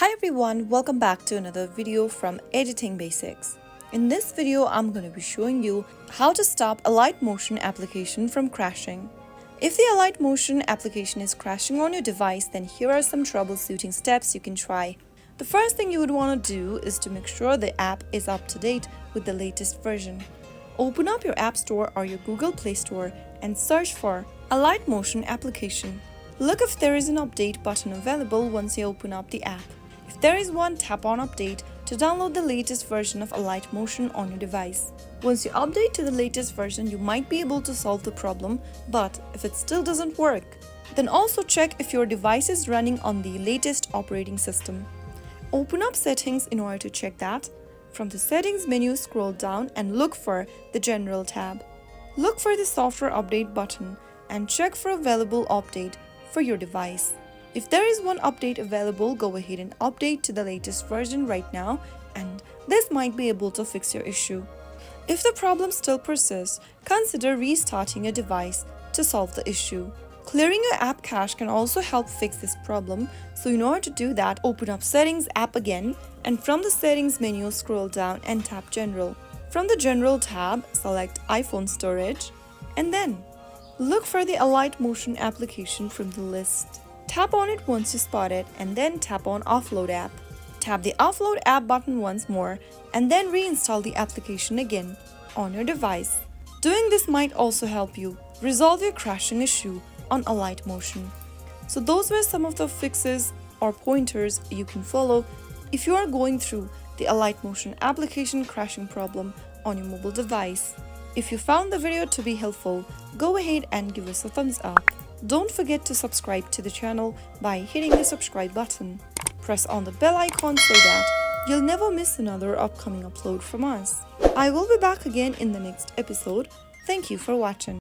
Hi everyone, welcome back to another video from Editing Basics. In this video, I'm going to be showing you how to stop Alight Motion application from crashing. If the Alight Motion application is crashing on your device, then here are some troubleshooting steps you can try. The first thing you would want to do is to make sure the app is up to date with the latest version. Open up your App Store or your Google Play Store and search for Alight Motion application. Look if there is an update button available once you open up the app. If there is one, tap on Update to download the latest version of Alight Motion on your device. Once you update to the latest version, you might be able to solve the problem, but if it still doesn't work, then also check if your device is running on the latest operating system. Open up Settings in order to check that. From the Settings menu, scroll down and look for the General tab. Look for the Software Update button and check for available update for your device. If there is one update available, go ahead and update to the latest version right now, and this might be able to fix your issue. If the problem still persists, consider restarting your device to solve the issue. Clearing your app cache can also help fix this problem, so in order to do that, open up Settings app again, and from the Settings menu, scroll down and tap General. From the General tab, select iPhone storage, and then look for the Alight Motion application from the list. Tap on it once you spot it and then tap on Offload app. Tap the Offload app button once more and then reinstall the application again on your device. Doing this might also help you resolve your crashing issue on Alight Motion. So those were some of the fixes or pointers you can follow if you are going through the Alight Motion application crashing problem on your mobile device. If you found the video to be helpful, go ahead and give us a thumbs up. Don't forget to subscribe to the channel by hitting the subscribe button. Press on the bell icon so that you'll never miss another upcoming upload from us. I will be back again in the next episode. Thank you for watching.